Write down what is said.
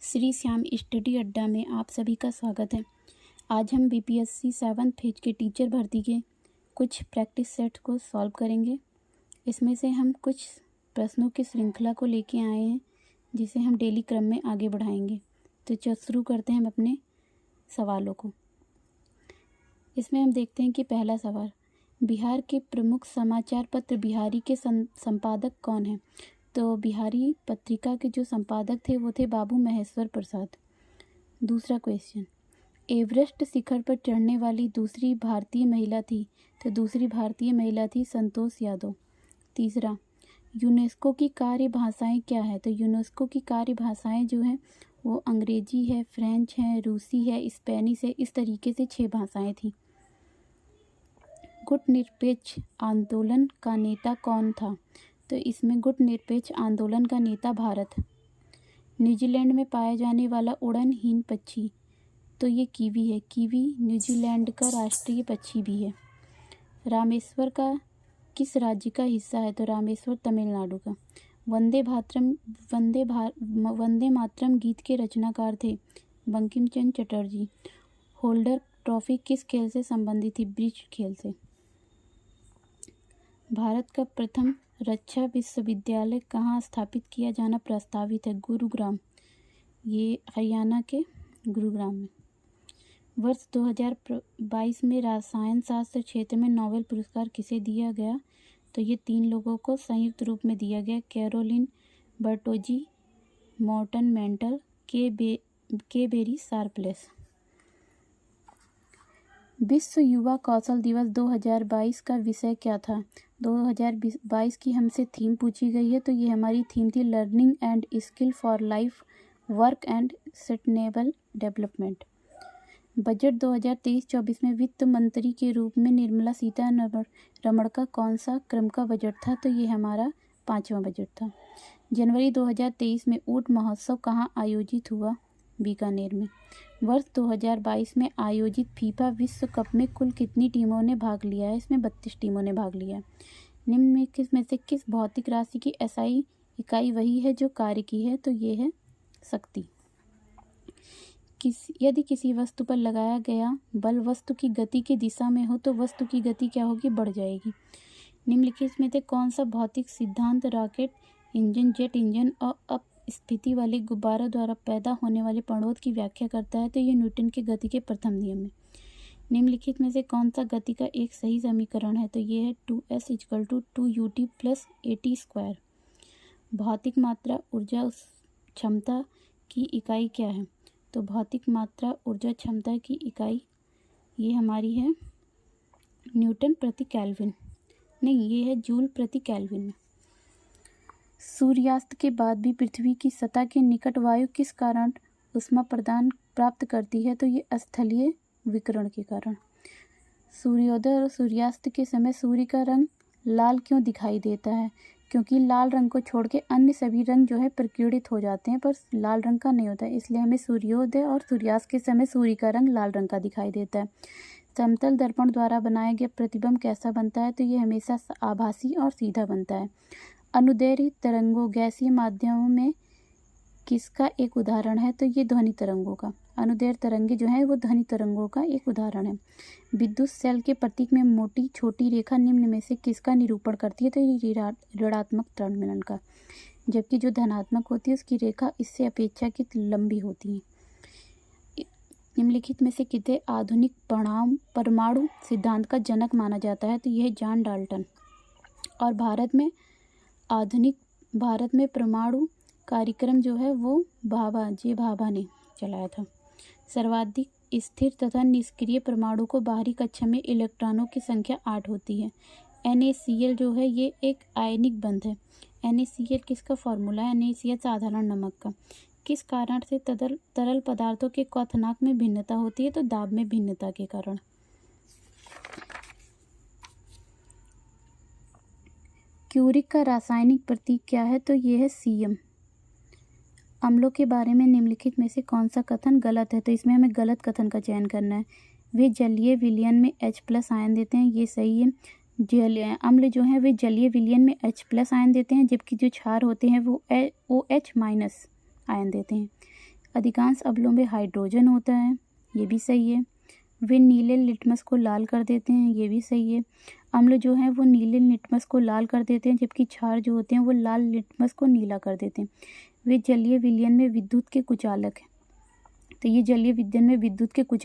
Shri Shyam study अड्डा में आप सभी का स्वागत है। आज हम बीपीएससी 7th फेज के टीचर भर्ती के कुछ प्रैक्टिस सेट को सॉल्व करेंगे। इसमें से हम कुछ प्रश्नों की श्रृंखला को लेके आए हैं जिसे हम डेली क्रम में आगे बढ़ाएंगे। तो शुरू करते हैं हम अपने सवालों को। इसमें हम देखते हैं कि पहला सवाल, बिहार के प्रमुख समाचार पत्र बिहारी के संपादक कौन है? तो बिहारी पत्रिका के जो संपादक थे वो थे बाबू महेश्वर प्रसाद। दूसरा क्वेश्चन, एवरेस्ट शिखर पर चढ़ने वाली दूसरी भारतीय महिला थी? तो दूसरी भारतीय महिला थी संतोष यादव। तीसरा, यूनेस्को की कार्य भाषाएं क्या है? तो यूनेस्को की कार्य भाषाएं जो हैं वो अंग्रेजी है, फ्रेंच है, रूसी है, स्पेनिश है। इस तरीके से 6 भाषाएं थी। गुटनिरपेक्ष आंदोलन का नेता कौन था? तो इसमें गुटनिरपेक्ष आंदोलन का नेता भारत। न्यूजीलैंड में पाया जाने वाला उड़नहीन पक्षी? तो ये कीवी है। कीवी न्यूजीलैंड का राष्ट्रीय पक्षी भी है। रामेश्वर का किस राज्य का हिस्सा है? तो रामेश्वर तमिलनाडु का। वंदे मातरम गीत के रचनाकार थे बंकिम चंद्र चटर्जी। होल्डर ट्रॉफी किस खेल से संबंधित थी? ब्रिज खेल से। भारत का प्रथम रक्षा विश्वविद्यालय कहाँ स्थापित किया जाना प्रस्तावित है? गुरुग्राम। ये हरियाणा के गुरुग्राम में। वर्ष 2022 में रसायन शास्त्र क्षेत्र में नोबेल पुरस्कार किसे दिया गया? तो ये 3 लोगों को संयुक्त रूप में दिया गया। कैरोलिन बर्टोजी, मॉर्टन मेंटल, के बेरी शार्पलेस। विश्व युवा कौशल दिवस 2022 का विषय क्या था? 2022 की हमसे थीम पूछी गई है। तो ये हमारी थीम थी learning and skill for life work and sustainable development. Budget 2023-24 में वित्त मंत्री के रूप में निर्मला सीतारमण का कौन सा क्रम का बजट था? तो ये हमारा 5वां बजट था। जनवरी 2023 में ऊंट महोत्सव कहाँ आयोजित हुआ? बीकानेर में। वर्ष 2022 में आयोजित फीफा विश्व कप में कुल कितनी टीमों ने भाग लिया है? इसमें 32 टीमों ने भाग लिया। निम्न में से किस भौतिक राशि की एसआई इकाई वही है जो कार्य की है? तो ये है शक्ति। यदि किसी वस्तु पर लगाया गया बल वस्तु की गति की दिशा में हो तो वस्तु की गति क्या होगी? बढ़ जाएगी। निम्नलिखित में से कौन सा भौतिक सिद्धांत रॉकेट इंजन, जेट इंजन और अपस्फीति वाले गुब्बारों द्वारा पैदा होने वाले प्रणोद की व्याख्या करता है? तो ये न्यूटन के गति के प्रथम नियम है। निम्नलिखित में से कौन सा गति का एक सही समीकरण है? तो ये है 2s = 2ut + at²। भौतिक मात्रा ऊर्जा क्षमता की इकाई क्या है? तो भौतिक मात्रा ऊर्जा क्षमता की इकाई ये हमारी है न्यूटन प्रति केल्विन। नहीं, ये है जूल प्रति केल्विन में। सूर्यास्त के बाद भी पृथ्वी की सतह के निकट वायु किस कारण ऊष्मा प्रदान प्राप्त करती है? तो ये स्थलीय विकिरण के कारण। सूर्योदय और सूर्यास्त के समय सूर्य का रंग लाल क्यों दिखाई देता है? क्योंकि लाल रंग को छोड़ के अन्य सभी रंग जो है प्रकीर्णित हो जाते हैं, पर लाल रंग का नहीं होता है। इसलिए हमें सूर्योदय और सूर्यास्त के समय सूर्य का रंग लाल रंग का दिखाई देता है। समतल दर्पण द्वारा बनाया गया प्रतिबिंब कैसा बनता है? तो ये हमेशा आभासी और सीधा बनता है। अनुदैर्ध्य तरंगों गैसीय माध्यमों में किसका एक उदाहरण है? तो ये ध्वनि तरंगों का। अनुदैर्ध्य तरंगे जो है वो ध्वनि तरंगों का एक उदाहरण है। विद्युत सेल के प्रतीक में मोटी छोटी रेखा निम्न में से किसका निरूपण करती है? तो ये ऋणात्मक टर्मिनल का। जबकि जो धनात्मक होती है उसकी रेखा इससे अपेक्षाकृत लंबी होती है। निम्नलिखित में से किसे आधुनिक परमाणु सिद्धांत का जनक माना जाता है? तो यह जॉन डाल्टन। और भारत में परमाणु कार्यक्रम जो है वो भाभा ने चलाया था। सर्वाधिक स्थिर तथा निष्क्रिय परमाणु को बाहरी कक्षा में इलेक्ट्रॉनों की संख्या 8 होती है। NaCl जो है ये एक आयनिक बंध है। NaCl किसका फॉर्मूला है? NaCl साधारण नमक का। किस कारण से तरल पदार्थों के क्वथनांक में भिन्नता होती है? तो दाब में भिन्नता के कारण। क्यूरिक का रासायनिक प्रतीक क्या है? तो ये है Cm। अम्लों के बारे में निम्नलिखित में से कौन सा कथन गलत है? तो इसमें हमें गलत कथन का चयन करना है। वे जलीय विलयन में H+ आयन देते हैं, ये सही है। अम्ल जो हैं वे जलीय विलयन में H+ आयन देते हैं, जबकि जो क्षार होते हैं वो OH- आयन देते हैं। अधिकांश अम्लों में हाइड्रोजन होता है, ये भी सही है। वे नीले लिटमस को लाल कर देते हैं, ये भी सही है। अम्ल जो हैं वो नीले लिटमस को लाल कर देते हैं, जबकि क्षार जो होते हैं वो लाल लिटमस को नीला कर देते हैं। वे जलीय विलयन में विद्युत के कुचालक हैं। तो ये जलीय विलयन में विद्युत के कुचालक